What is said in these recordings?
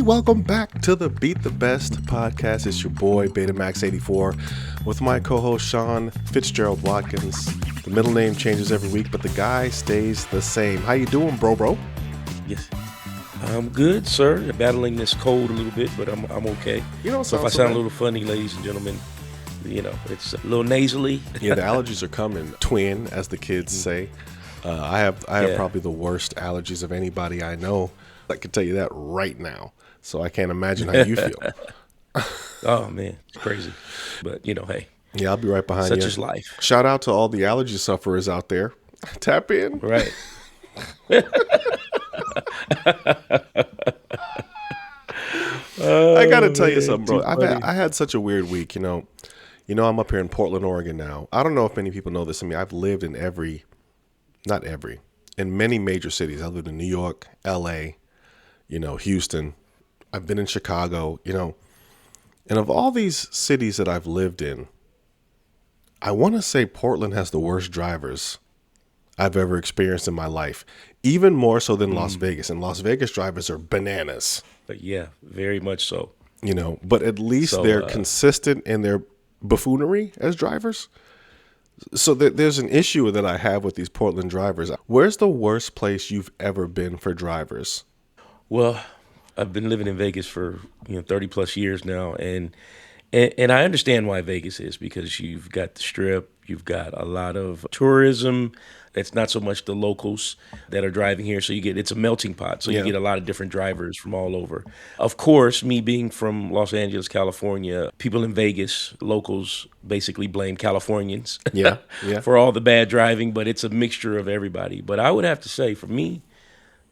welcome back to the Beat the Best podcast. It's your boy BetaMax84 with my co-host Sean Fitzgerald Watkins. The middle name changes every week, but the guy stays the same. How you doing, bro? Yes, I'm good, sir. Battling this cold a little bit, but I'm okay. You know, so if I sound a little funny, ladies and gentlemen, you know, it's a little nasally. Yeah, the allergies are coming, twin, as the kids say. I have probably the worst allergies of anybody I know. I can tell you that right now. So I can't imagine how you feel. Oh man, it's crazy. But you know, hey. Yeah, I'll be right behind you. Such is life. Shout out to all the allergy sufferers out there. Tap in. Right. I gotta tell you something, bro. I had such a weird week. You know, I'm up here in Portland, Oregon now. I don't know if many people know this. I mean, I've lived in in many major cities. I lived in New York, L.A., Houston. I've been in Chicago, and of all these cities that I've lived in, I want to say Portland has the worst drivers I've ever experienced in my life, even more so than Las Vegas. And Las Vegas drivers are bananas. But yeah, very much so. But at least they're consistent in their buffoonery as drivers. So there's an issue that I have with these Portland drivers. Where's the worst place you've ever been for drivers? Well, I've been living in Vegas for 30 plus years now, and I understand why Vegas is, because you've got the Strip, you've got a lot of tourism. It's not so much the locals that are driving here, so it's a melting pot. So you get a lot of different drivers from all over. Of course, me being from Los Angeles, California, people in Vegas, locals basically blame Californians for all the bad driving, but it's a mixture of everybody. But I would have to say, for me,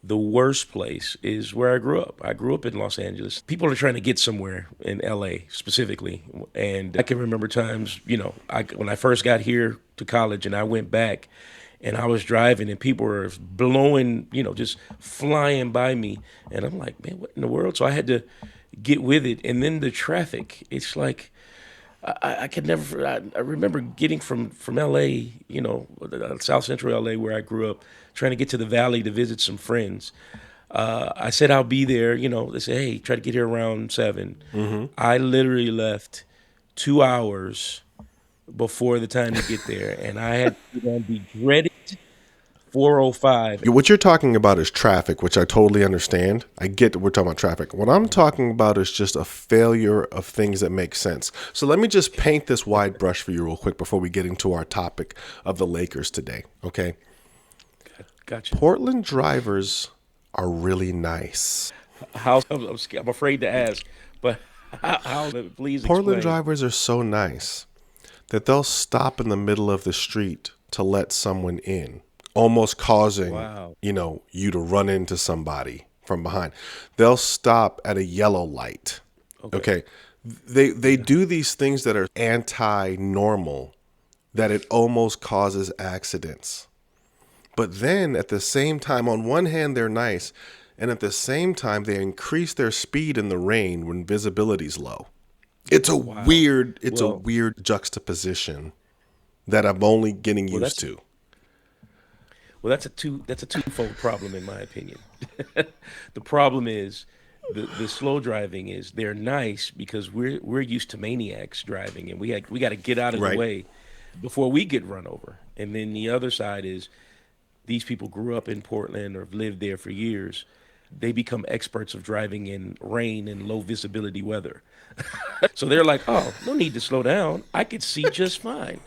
the worst place is where I grew up. I grew up in Los Angeles. People are trying to get somewhere in LA specifically. And I can remember times, when I first got here to college and I went back and I was driving and people were blowing, just flying by me. And I'm like, man, what in the world? So I had to get with it. And then the traffic, it's like, I could never. I remember getting from L.A., South Central L.A., where I grew up, trying to get to the Valley to visit some friends. I said I'll be there. They said, hey, try to get here around 7. Mm-hmm. I literally left 2 hours before the time to get there, and I had the dreaded 405. What you're talking about is traffic, which I totally understand. I get that we're talking about traffic. What I'm talking about is just a failure of things that make sense. So let me just paint this wide brush for you real quick before we get into our topic of the Lakers today, okay? Gotcha. Portland drivers are really nice. I'm afraid to ask, but how please explain. Portland drivers are so nice that they'll stop in the middle of the street to let someone in, almost causing, you to run into somebody from behind. They'll stop at a yellow light. Okay. They do these things that are anti-normal, that it almost causes accidents. But then at the same time, on one hand, they're nice, and at the same time, they increase their speed in the rain when visibility's low. It's a weird juxtaposition that I'm only getting used to. Well, that's a twofold problem in my opinion. The problem is the slow driving is they're nice because we're used to maniacs driving, and we got to get out of the way before we get run over. And then the other side is these people grew up in Portland or have lived there for years. They become experts of driving in rain and low visibility weather. So they're like, oh, no need to slow down. I could see just fine.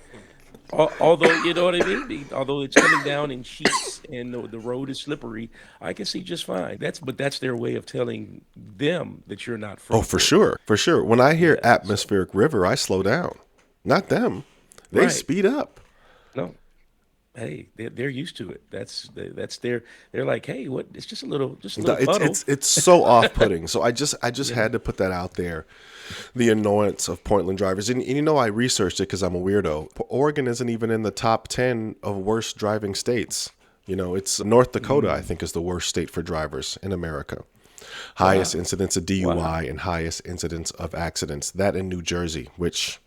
Although, you know what I mean? Although it's coming down in sheets and the road is slippery, I can see just fine. That's their way of telling them that you're not from. Oh, for sure. When I hear atmospheric river, I slow down. Not them. They speed up. No. Hey, they're used to it. That's they're like, hey, what? It's just a little puddle. It's so off-putting. So I just had to put that out there. The annoyance of Portland drivers, and I researched it because I'm a weirdo. Oregon isn't even in the top 10 of worst driving states. It's North Dakota. I think is the worst state for drivers in America. Highest incidence of DUI and highest incidence of accidents. That in New Jersey, which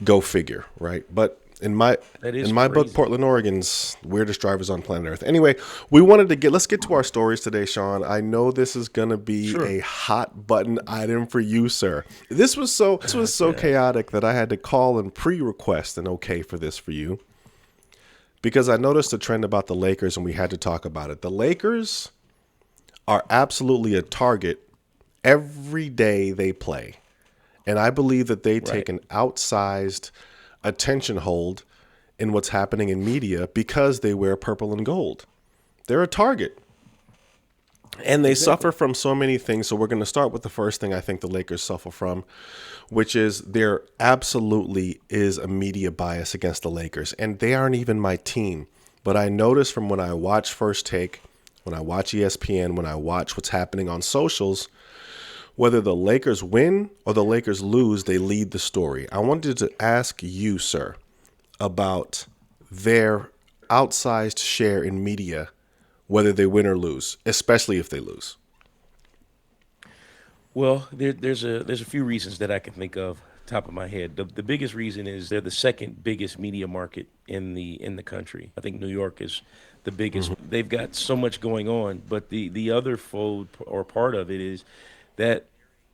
go figure, right? But In my That is in my book, crazy. Portland, Oregon's weirdest drivers on planet Earth. Anyway, let's get to our stories today, Sean. I know this is gonna be Sure. a hot button item for you, sir. This was so Okay. chaotic that I had to call and pre-request an okay for this for you because I noticed a trend about the Lakers and we had to talk about it. The Lakers are absolutely a target every day they play. And I believe that they Right. take an outsized attention hold in what's happening in media because they wear purple and gold. They're a target. And they Exactly. suffer from so many things. So we're going to start with the first thing I think the Lakers suffer from, which is there absolutely is a media bias against the Lakers. And they aren't even my team. But I notice from when I watch First Take, when I watch ESPN, when I watch what's happening on socials, whether the Lakers win or the Lakers lose, they lead the story. I wanted to ask you, sir, about their outsized share in media, whether they win or lose, especially if they lose. Well, there's a few reasons that I can think of top of my head. The biggest reason is they're the second biggest media market in the country. I think New York is the biggest. They've got so much going on, but the other fold or part of it is that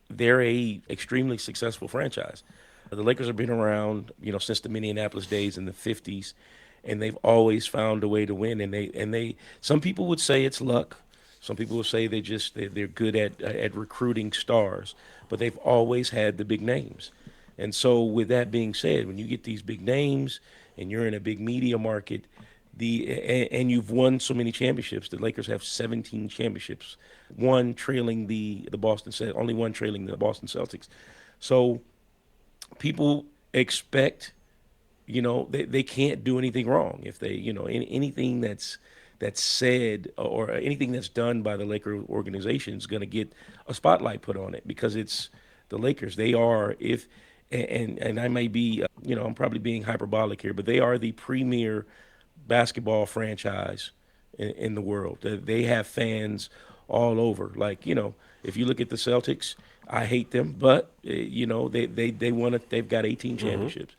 they're a extremely successful franchise. The Lakers have been around, since the Minneapolis days in the '50s, and they've always found a way to win. And they some people would say it's luck. Some people will say they're good at recruiting stars, but they've always had the big names. And so, with that being said, when you get these big names and you're in a big media market, and you've won so many championships, the Lakers have 17 championships, one trailing the only one trailing the Boston Celtics. So people expect, they can't do anything wrong if they, anything that's said or anything that's done by the Laker organization is going to get a spotlight put on it because it's the Lakers. They are if and I may be I'm probably being hyperbolic here, but they are the premier basketball franchise in the world. They have fans all over. Like, if you look at the Celtics, I hate them, but they won it. They've got 18 championships.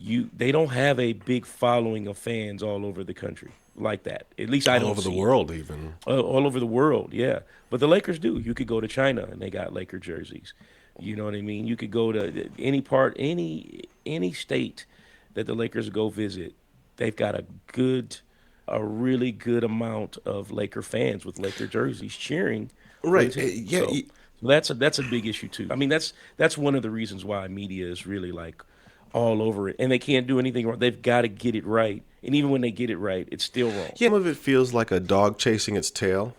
They don't have a big following of fans all over the country like that. At least I All don't over the see it. world, even. All over the world, yeah. But the Lakers do. You could go to China and they got Laker jerseys. You know what I mean? You could go to any state that the Lakers go visit. They've got a really good amount of Laker fans with Laker jerseys cheering for the Right. team. Yeah. So that's a big issue too. I mean, that's one of the reasons why media is really like all over it, and they can't do anything wrong. They've got to get it right, and even when they get it right, it's still wrong. Yeah. Some of it feels like a dog chasing its tail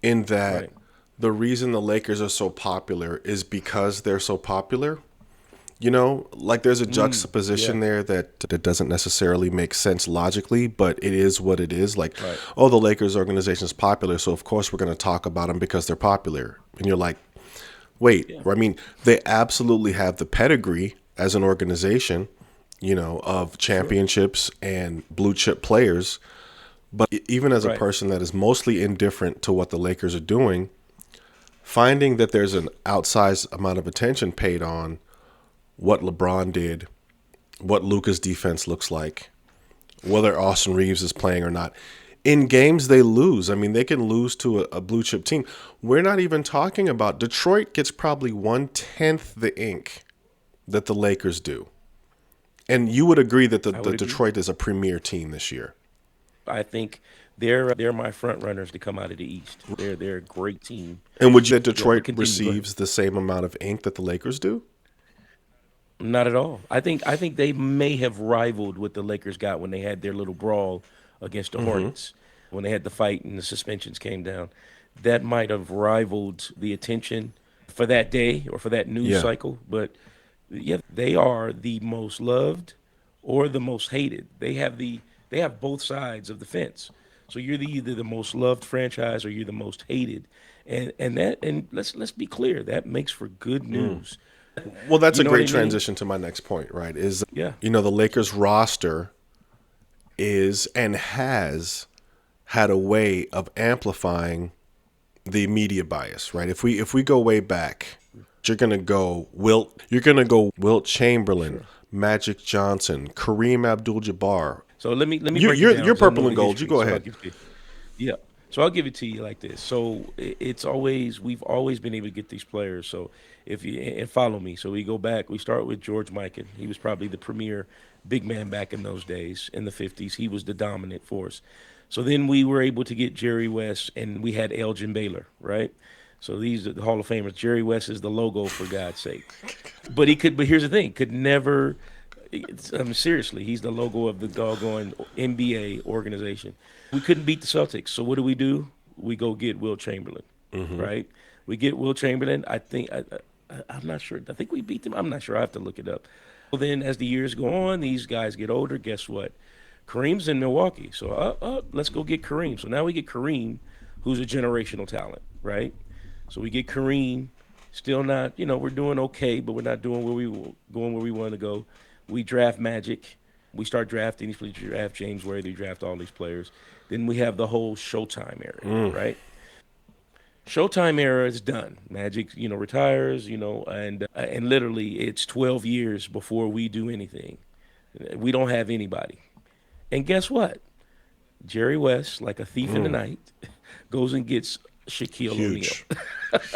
in that Right. the reason the Lakers are so popular is because they're so popular. Like there's a Yeah. juxtaposition there that doesn't necessarily make sense logically, but it is what it is. Like, Right. oh, the Lakers organization is popular, so of course we're going to talk about them because they're popular. And you're like, wait, Yeah. I mean, they absolutely have the pedigree as an organization, of Sure. championships and blue chip players. But even as a Right. person that is mostly indifferent to what the Lakers are doing, finding that there's an outsized amount of attention paid on what LeBron did, what Luka's defense looks like, whether Austin Reeves is playing or not. In games they lose. I mean, they can lose to a blue chip team. We're not even talking about Detroit gets probably 1/10 the ink that the Lakers do. And you would agree that I the would agree. Detroit is a premier team this year. I think they're my front runners to come out of the East. They're a great team. And would you say Yeah, but Detroit continue. Go ahead. receives the same amount of ink that the Lakers do? Not at all. I think they may have rivaled what the Lakers got when they had their little brawl against the Hornets, when they had the fight and the suspensions came down. That might have rivaled the attention for that day or for that news Yeah. cycle. But yeah, they are the most loved or the most hated. They have both sides of the fence. So you're either the most loved franchise or you're the most hated. And let's be clear, that makes for good news. Well, that's You a know what great I mean? transition to my next point, right? Is, Yeah. the Lakers roster is and has had a way of amplifying the media bias, right? If we go way back, you're gonna go Wilt Chamberlain, Sure. Magic Johnson, Kareem Abdul-Jabbar. So let me break You're it down. 'Cause I purple know and the gold. You history, go so I'll ahead. give it to you. Yeah. So I'll give it to you like this. So it's always we've always been able to get these players. So if you and follow me. So we go back. We start with George Mikan. He was probably the premier big man back in those days in the 50s. He was the dominant force. So then we were able to get Jerry West, and we had Elgin Baylor, right? So these are the Hall of Famers. Jerry West is the logo, for God's sake. But he could. But here's the thing: could never. I mean, seriously, he's the logo of the doggone NBA organization. We couldn't beat the Celtics, so what do? We go get Will Chamberlain, right? We get Will Chamberlain. I'm not sure. I think we beat them. I'm not sure. I have to look it up. Well, then as the years go on, these guys get older. Guess what? Kareem's in Milwaukee, so let's go get Kareem. So now we get Kareem, who's a generational talent, right? So we get Kareem. Still not, we're doing okay, but we're not doing going where we want to go. We draft Magic. We start drafting. We draft James Worthy. Draft all these players. Then we have the whole Showtime era, right? Showtime era is done. Magic, retires, and literally it's 12 years before we do anything. We don't have anybody. And guess what? Jerry West, like a thief in the night, goes and gets Shaquille O'Neal.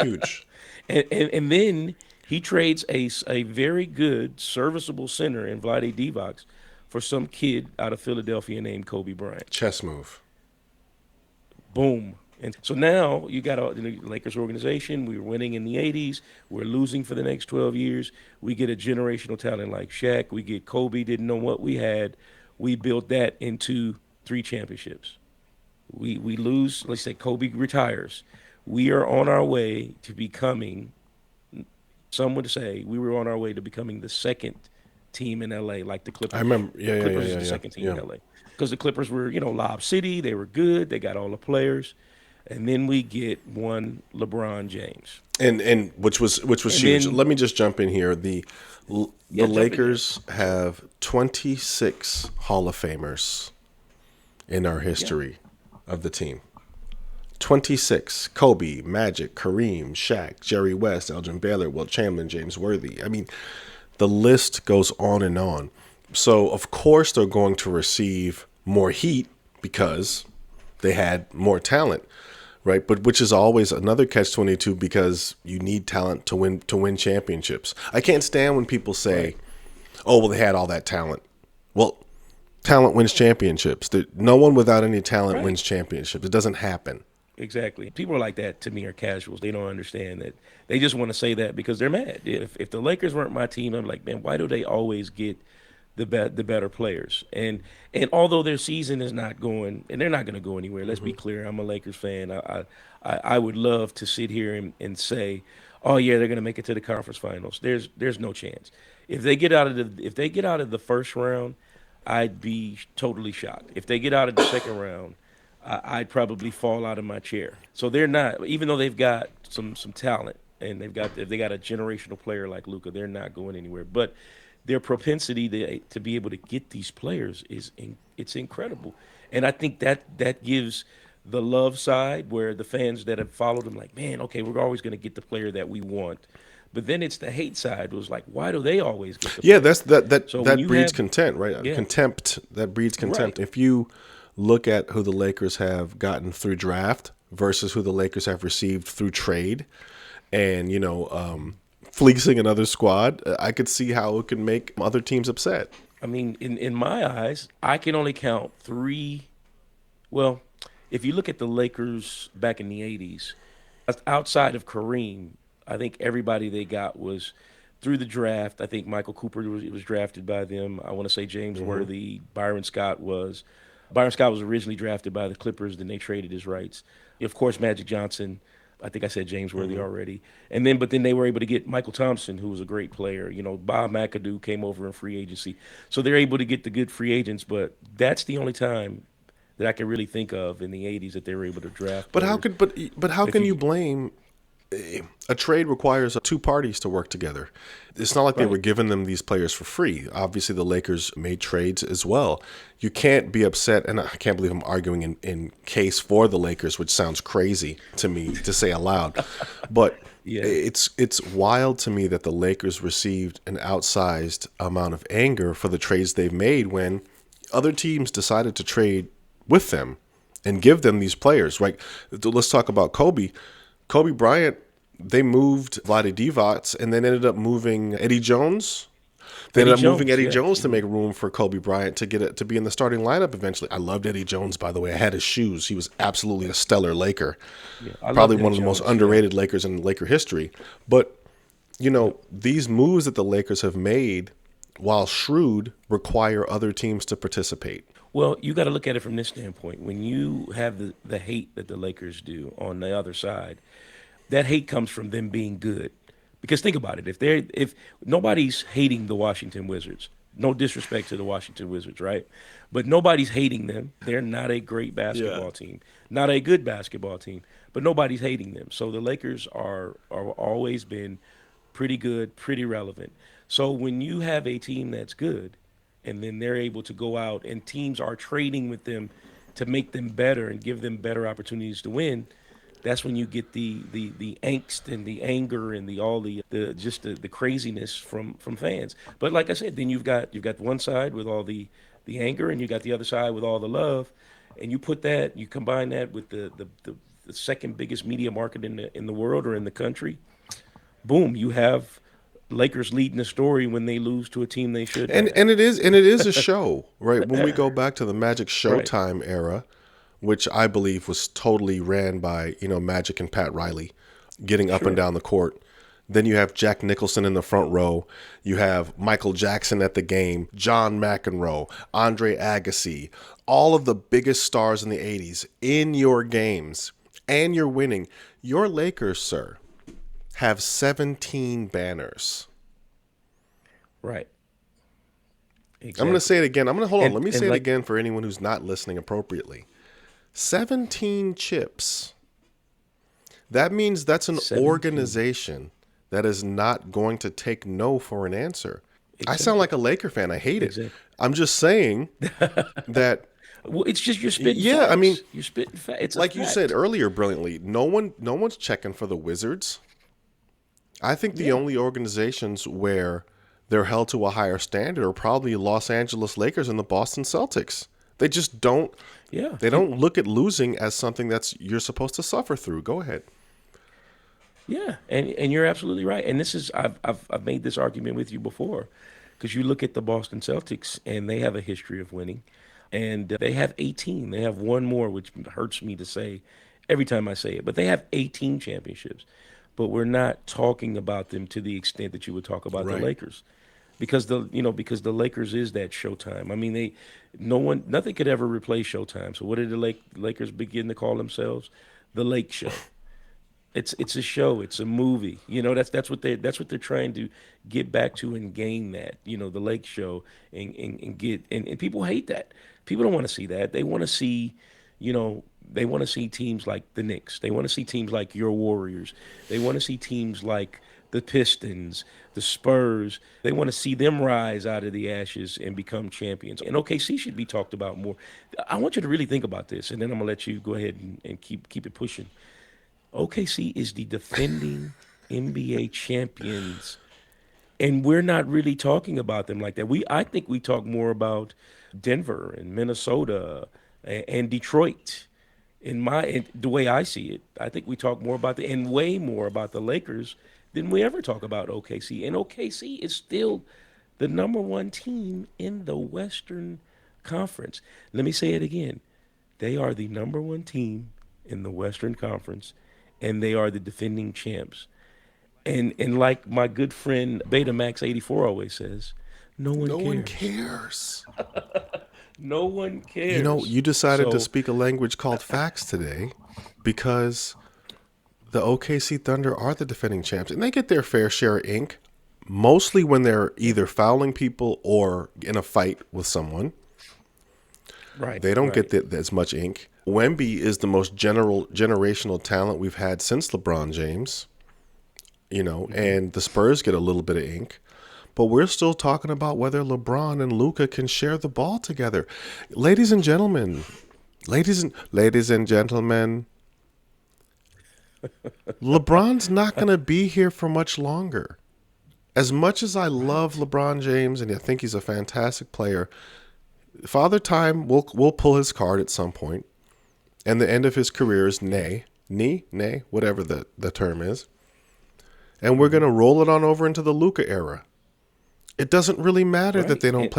Huge. And then he trades a very good, serviceable center in Vlade Divac for some kid out of Philadelphia named Kobe Bryant. Chess move. Boom. And so now you got the Lakers organization. We were winning in the 80s. We're losing for the next 12 years. We get a generational talent like Shaq. We get Kobe, didn't know what we had. We built that into 3 championships. We lose, let's say Kobe retires. We are on our way to becoming, some would say, we were on our way to becoming the second team in LA, like the Clippers. I remember, Clippers is the second team in LA. Because the Clippers were, Lob City, they were good, they got all the players. And then we get one LeBron James. And which was huge. Let me just jump in here. The Lakers have 26 Hall of Famers in our history of the team. 26. Kobe, Magic, Kareem, Shaq, Jerry West, Elgin Baylor, Will Chamberlain, James Worthy. I mean, the list goes on and on. So, of course, they're going to receive more heat because they had more talent, right? But which is always another catch-22 because you need talent to win championships. I can't stand when people say, "Oh, well, they had all that talent." Well, talent wins championships. No one without any talent wins championships. It doesn't happen. Exactly. People like that, to me, are casuals. They don't understand that. They just want to say that because they're mad. If the Lakers weren't my team, I'm like, man, why do they always get the better players? And although their season is not going, and they're not going to go anywhere. Let's be clear. I'm a Lakers fan. I would love to sit here and say, oh yeah, they're going to make it to the conference finals. There's no chance. If they get out of the first round, I'd be totally shocked. If they get out of the second round, I'd probably fall out of my chair. So they're not, even though they've got some talent and if they got a generational player like Luka, they're not going anywhere. But their propensity to be able to get these players it's incredible. And I think that gives the love side where the fans that have followed them like, man, okay, we're always going to get the player that we want. But then it's the hate side was like, why do they always get the player? That breeds contempt, right? Yeah. Contempt, that breeds contempt. Right. If you look at who the Lakers have gotten through draft versus who the Lakers have received through trade and, fleecing another squad, I could see how it could make other teams upset. I mean, in my eyes, I can only count 3. Well, if you look at the Lakers back in the 80s, outside of Kareem, I think everybody they got was through the draft. I think Michael Cooper was drafted by them. I want to say James Worthy. Byron Scott was originally drafted by the Clippers. Then they traded his rights. Of course, Magic Johnson. I think I said James Worthy already. But then they were able to get Michael Thompson, who was a great player. Bob McAdoo came over in free agency. So they're able to get the good free agents. But that's the only time that I can really think of in the 80s that they were able to draft. But how can you blame? A trade requires 2 parties to work together. It's not like they were giving them these players for free. Obviously, the Lakers made trades as well. You can't be upset, and I can't believe I'm arguing in case for the Lakers, which sounds crazy to me to say aloud. But Yeah. It's wild to me that the Lakers received an outsized amount of anger for the trades they've made when other teams decided to trade with them and give them these players. Right? Let's talk about Kobe. Kobe Bryant. They moved Vlade Divac and then ended up moving Eddie Jones. They Eddie ended up moving Jones, Eddie yeah. Jones to make room for Kobe Bryant to get it to be in the starting lineup eventually. I loved Eddie Jones, by the way. I had his shoes. He was absolutely a stellar Laker. Yeah. I Probably loved one Eddie of the most Jones. Yeah. underrated Lakers in Laker history. But, these moves that the Lakers have made, while shrewd, require other teams to participate. Well, you got to look at it from this standpoint. When you have the hate that the Lakers do on the other side, that hate comes from them being good. Because think about it, if nobody's hating the Washington Wizards, no disrespect to the Washington Wizards, right? But nobody's hating them. They're not a great Yeah. basketball team, not a good basketball team, but nobody's hating them. So the Lakers are always been pretty good, pretty relevant. So when you have a team that's good, and then they're able to go out and teams are trading with them to make them better and give them better opportunities to win, that's when you get the angst and the anger and the craziness from fans. But like I said, then you've got one side with all the anger, and you got the other side with all the love, and you combine that with the second biggest media market in the world or in the country. Boom, you have Lakers leading the story when they lose to a team they shouldn't And have. and it is a show, right? When we go back to the Magic Right. Showtime era, which I believe was totally ran by, Magic and Pat Riley getting up and Sure. down the court. Then you have Jack Nicholson in the front row. You have Michael Jackson at the game, John McEnroe, Andre Agassi, all of the biggest stars in the 80s in your games, and you're winning. Your Lakers, sir, have 17 banners. Right. I'm going to say Exactly. it again. I'm going to hold on. Let me And say it like again for anyone who's not listening appropriately. 17 chips. That means that's an 17. organization that is not going to take no for an answer. I sound Exactly. like a Laker fan. I hate it. Exactly. I'm just saying that, Well, it's just you're spitting yeah, I mean, facts. You're spitting facts. It's a like you said fact. earlier brilliantly, no one's checking for the Wizards. I think the Yeah. only organizations where they're held to a higher standard are probably Los Angeles Lakers and the Boston Celtics. They just don't Yeah. they don't look at losing as something that's you're supposed to suffer through. Go ahead. Yeah. And you're absolutely right. And this is I've made this argument with you before, because you look at the Boston Celtics and they have a history of winning, and they have 18. They have one more, which hurts me to say every time I say it, but they have 18 championships. But we're not talking about them to the extent that you would talk about the Right. Lakers. Because the Lakers is that Showtime. I mean, nothing could ever replace Showtime. So what did the Lakers begin to call themselves? The Lake Show. It's a show. It's a movie. That's what they're trying to get back to and gain that. The Lake Show and get and people hate that. People don't want to see that. They want to see teams like the Knicks. They want to see teams like your Warriors. They want to see teams like the Pistons, the Spurs. They want to see them rise out of the ashes and become champions. And OKC should be talked about more. I want you to really think about this, and then I'm gonna let you go ahead and keep it pushing. OKC is the defending NBA champions, and we're not really talking about them like that. I think we talk more about Denver and Minnesota and Detroit. The way I see it, I think we talk more about and way more about the Lakers than we ever talk about OKC. And OKC is still the number one team in the Western Conference. Let me say it again. They are the number one team in the Western Conference, and they are the defending champs. And like my good friend BetaMax84 always says, no one No one cares. cares. No one cares. You decided to So speak a language called facts today because the OKC Thunder are the defending champs, and they get their fair share of ink, mostly when they're either fouling people or in a fight with someone. right, They don't get right. as much ink. Wemby is the most generational talent we've had since LeBron James, and the Spurs get a little bit of ink. But we're still talking about whether LeBron and Luka can share the ball together. Ladies and gentlemen, ladies and gentlemen, LeBron's not going to be here for much longer. As much as I love LeBron James and I think he's a fantastic player, Father Time will pull his card at some point, and the end of his career is whatever the term is, and we're going to roll it on over into the Luka era. It doesn't really matter that they don't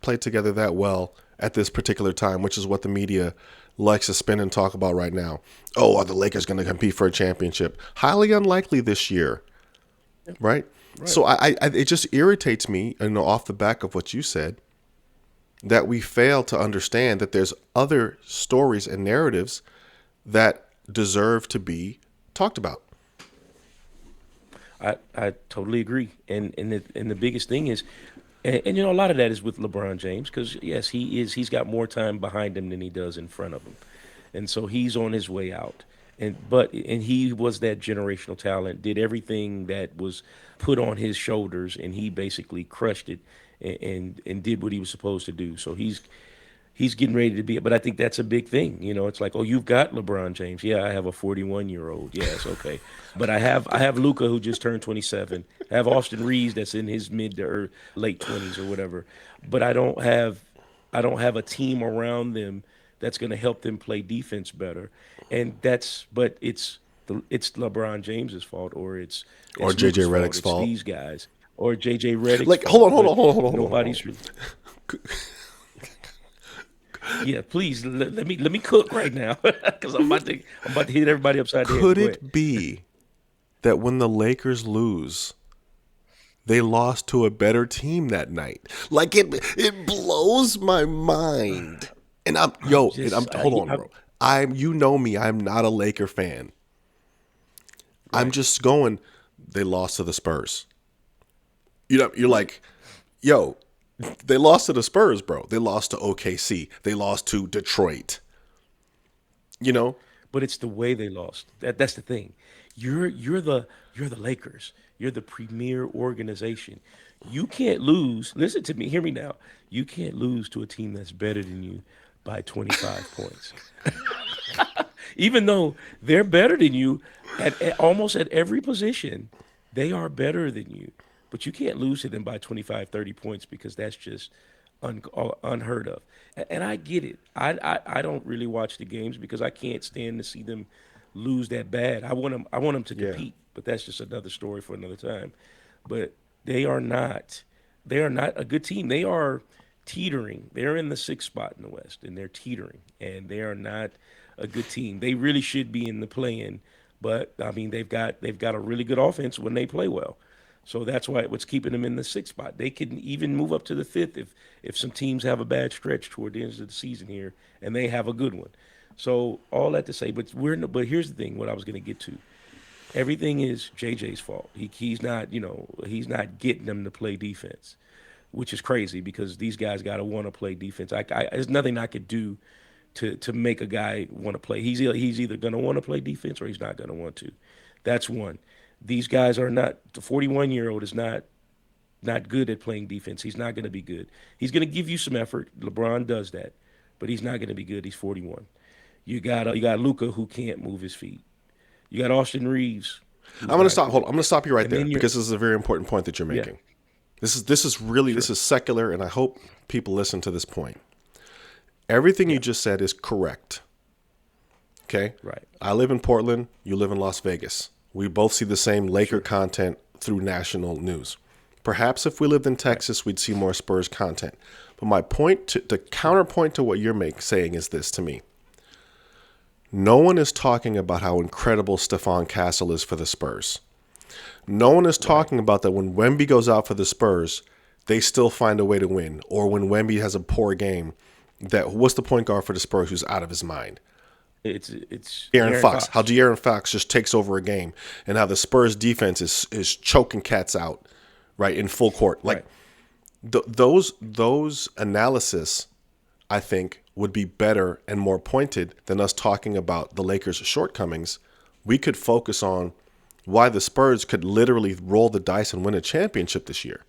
play together that well at this particular time, which is what the media likes to spin and talk about right now. Oh, are the Lakers going to compete for a championship? Highly unlikely this year, right? So I it just irritates me, off the back of what you said, that we fail to understand that there's other stories and narratives that deserve to be talked about. I totally agree, and the biggest thing is, and a lot of that is with LeBron James because yes, he's got more time behind him than he does in front of him, and so he's on his way out. And he was that generational talent, did everything that was put on his shoulders, and he basically crushed it and did what he was supposed to do. So he's getting ready to be. But I think that's a big thing. It's like, oh, you've got LeBron James. Yeah, I have a 41-year-old. Yes, okay. But I have Luka who just turned 27. I have Austin Reeves that's in his mid to late 20s or whatever. But I don't have a team around them that's going to help them play defense better. But it's LeBron James's fault, or it's JJ Luka's fault. Redick's It's fault. these guys, or JJ Redick's Like, fault. hold But on. nobody's really. Yeah, please let me cook right now because I'm about to hit everybody upside the head. Could Go ahead. it be that when the Lakers lose, they lost to a better team that night? Like it blows my mind. And hold on, bro. You know me, I'm not a Laker fan. I'm Right. just going, they lost to the Spurs. You're like, yo, they lost to the Spurs, bro. They lost to OKC. They lost to Detroit. You know? But it's the way they lost. That's the thing. You're the Lakers. You're the premier organization. You can't lose. Listen to me. Hear me now. You can't lose to a team that's better than you by 25 points. Even though they're better than you at almost at every position, they are better than you. But you can't lose to them by 25, 30 points because that's just unheard of. And I get it. I don't really watch the games because I can't stand to see them lose that bad. I want them to Yeah. compete, but that's just another story for another time. But they are not they are not a good team. They are teetering. They're in the sixth spot in the West, and they're teetering, and they are not a good team. They really should be in the play-in, but I mean they've got a really good offense when they play well. So that's why what's keeping them in the sixth spot. They can even move up to the fifth if some teams have a bad stretch toward the end of the season here, and they have a good one. So all that to say, but here's the thing. What I was going to get to, everything is JJ's fault. He's not getting them to play defense, which is crazy because these guys got to want to play defense. There's nothing I could do to make a guy want to play. He's either going to want to play defense or he's not going to want to. That's one. These guys are not. The 41-year-old is not good at playing defense. He's not going to be good. He's going to give you some effort. LeBron does that, but he's not going to be good. He's 41. You got Luka who can't move his feet. You got Austin Reeves I'm who's gonna not stop. Hold good. on. I'm gonna stop you right And there then you're because this is a very important point that you're yeah, making. This sure, is secular, and I hope people listen to this point. Everything you yeah, just said is correct. Okay, right, I live in Portland. You live in Las Vegas. We both see the same Laker sure, content through national news. Perhaps if we lived in right, Texas, we'd see more Spurs content. But my point, the counterpoint to what you're saying is this to me. No one is talking about how incredible Stephon Castle is for the Spurs. No one is right. talking about that when Wemby goes out for the Spurs, they still find a way to win. Or when Wemby has a poor game, that what's the point guard for the Spurs who's out of his mind? It's Aaron Aaron Fox. How Fox. De'Aaron Fox just takes over a game, and how the Spurs defense is choking cats out, right, in full court. Like Right. those analysis, I think, would be better and more pointed than us talking about the Lakers' shortcomings. We could focus on why the Spurs could literally roll the dice and win a championship this year.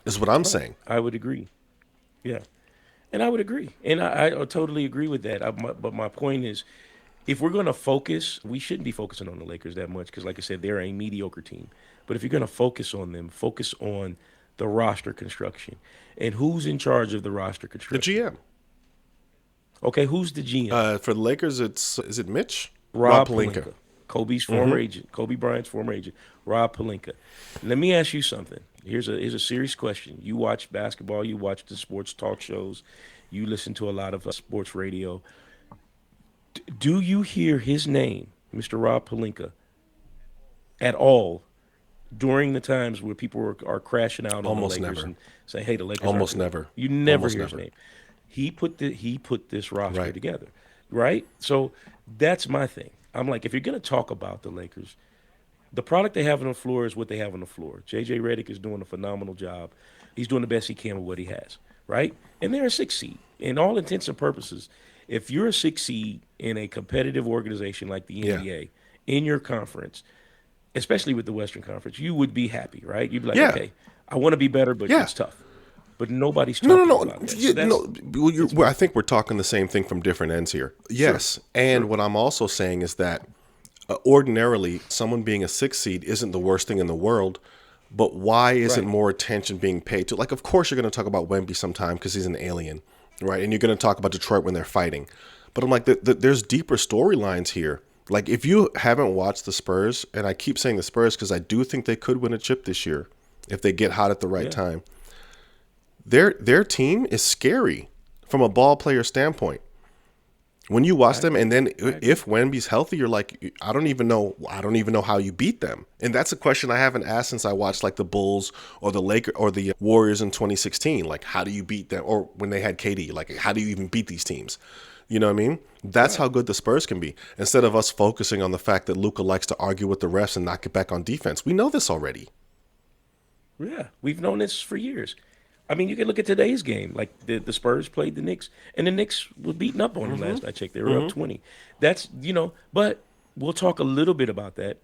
Is what I'm Right. saying. I would agree. Yeah. And I would agree. And I totally agree with that. But my point is, if we're going to focus, we shouldn't be focusing on the Lakers that much because, like I said, they're a mediocre team. But if you're going to focus on them, focus on the roster construction. And who's in charge of the roster The construction? GM. Okay, who's the GM? For the Lakers, is it Mitch? Rob Rob Pelinka. Pelinka, Kobe's former agent, Kobe Bryant's former agent, Rob Pelinka. Let me ask you something. Here's a serious question. You watch basketball, you watch the sports talk shows, you listen to a lot of sports radio. Do you hear his name, Mr. Rob Pelinka, at all during the times where people are crashing out on Almost the Lakers never. and saying, "Hey, the Lakers Almost aren't good." never. You never Almost hear never. his name. He put this roster Right. together, right? So that's my thing. I'm like, if you're gonna talk about the Lakers, the product they have on the floor is what they have on the floor. JJ Redick is doing a phenomenal job. He's doing the best he can with what he has, right? And they're a 6 seed. In all intents and purposes, if you're a 6 seed in a competitive organization like the Yeah. NBA in your conference, especially with the Western Conference, you would be happy, right? You'd be like, Yeah. okay, I want to be better, but Yeah. it's tough. But nobody's No, talking no, no. about that. Yeah, So that's no. I think we're talking the same thing from different ends here. Yes, and what I'm also saying is that ordinarily, someone being a 6 seed isn't the worst thing in the world. But why isn't right. more attention being paid to? Like, of course, you're going to talk about Wemby sometime because he's an alien, right? And you're going to talk about Detroit when they're fighting. But I'm like, there's deeper storylines here. Like, if you haven't watched the Spurs, and I keep saying the Spurs because I do think they could win a chip this year if they get hot at the right Yeah. time. Their team is scary from a ball player standpoint. When you watch them, and then if Wemby's healthy, you're like, I don't even know how you beat them. And that's a question I haven't asked since I watched like the Bulls or the Lakers or the Warriors in 2016. Like, how do you beat them? Or when they had KD, like, how do you even beat these teams? You know what I mean? That's how good the Spurs can be. Instead of us focusing on the fact that Luka likes to argue with the refs and not get back on defense. We know this already. Yeah, we've known this for years. I mean, you can look at today's game. Like the Spurs played the Knicks, and the Knicks were beating up on them last I checked. They were up 20. That's, but we'll talk a little bit about that.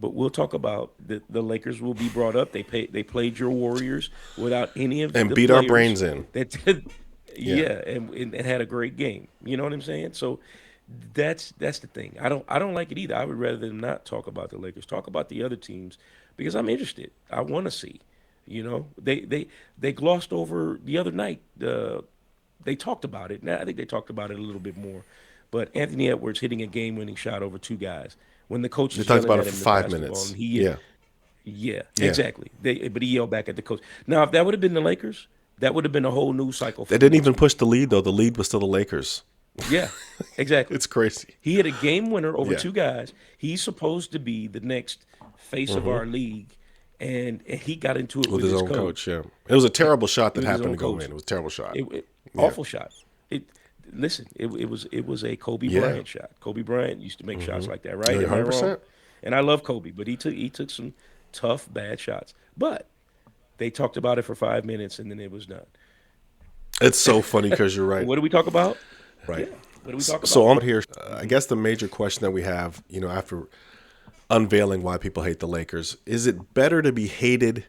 But we'll talk about the Lakers will be brought up. They played your Warriors without any of And the beat our players brains in. That yeah, and had a great game. You know what I'm saying? So that's the thing. I don't like it either. I would rather them not talk about the Lakers. Talk about the other teams because I'm interested. I want to see. They glossed over the other night. They talked about it. Now I think they talked about it a little bit more. But Anthony Edwards hitting a game-winning shot over two guys when the coach They is talked yelling about at it him for to 5 pass the ball, minutes. and he Yeah. yeah, Yeah. exactly. But he yelled back at the coach. Now, if that would have been the Lakers, that would have been a whole new cycle. They didn't even push the lead, though. The lead was still the Lakers. Yeah, exactly. It's crazy. He hit a game winner over Yeah. two guys. He's supposed to be the next face of our league, and he got into it With with his own coach, yeah. It was a terrible shot that With his happened own to go coach. in. It was a terrible shot. Awful shot. It was a Kobe Yeah. Bryant shot. Kobe Bryant used to make shots like that, right? Yeah, Am I wrong? 100%. And I love Kobe, but he took some tough bad shots. But they talked about it for 5 minutes, and then it was done. It's so funny because you're right. What do we talk about? Right. Yeah. What do we talk about? So I'm here. I guess the major question that we have, after unveiling why people hate the Lakers, is it better to be hated,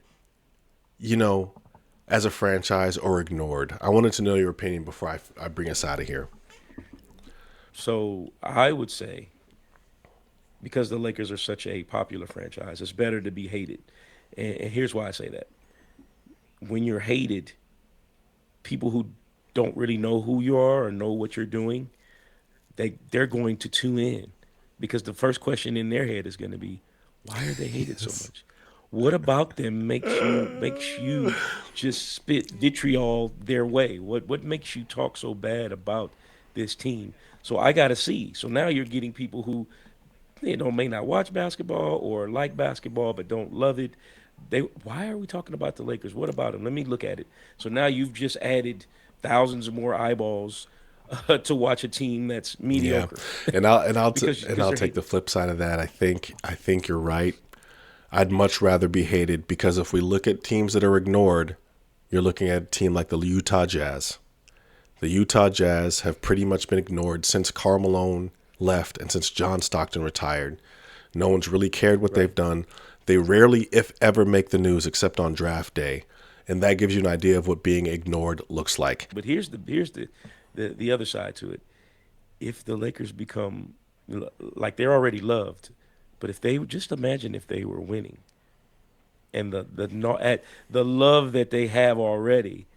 as a franchise or ignored? I wanted to know your opinion before I bring us out of here. So I would say, because the Lakers are such a popular franchise, it's better to be hated. And here's why I say that. When you're hated, people who don't really know who you are or know what you're doing, they're going to tune in because the first question in their head is going to be, why are they hated so much? What about them makes you just spit vitriol their way? What makes you talk so bad about this team? So I got to see. So now you're getting people who may not watch basketball or like basketball but don't love it. Why are we talking about the Lakers? What about them? Let me look at it. So now you've just added thousands of more eyeballs to watch a team that's mediocre. Yeah. And I'll Because take they're the flip side of that. I think you're right. I'd much rather be hated because if we look at teams that are ignored, you're looking at a team like the Utah Jazz. The Utah Jazz have pretty much been ignored since Karl Malone left and since John Stockton retired. No one's really cared what they've done. They rarely, if ever, make the news except on draft day. And that gives you an idea of what being ignored looks like. But here's the other side to it. If the Lakers become Like they're already loved. But if they just imagine if they were winning and the no, at the love that they have already,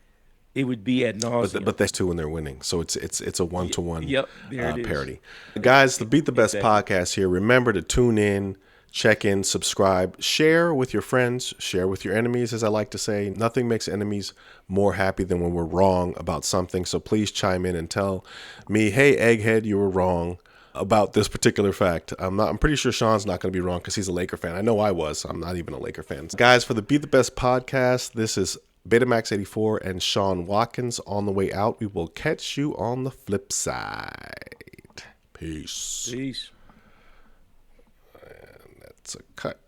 it would be ad nauseum. But that's two when they're winning, so it's a 1-to-1 Yep, there it is. parity. Guys, the Beat the Best Exactly. podcast here. Remember to tune in, check in, subscribe, share with your friends, share with your enemies, as I like to say. Nothing makes enemies more happy than when we're wrong about something. So please chime in and tell me, hey, Egghead, you were wrong about this particular fact. I'm pretty sure Sean's not going to be wrong because he's a Laker fan. I know I was. I'm not even a Laker fan. Guys, for the Beat the Best podcast, this is BetaMax84 and Sean Watkins on the way out. We will catch you on the flip side. Peace. Peace. And that's a cut.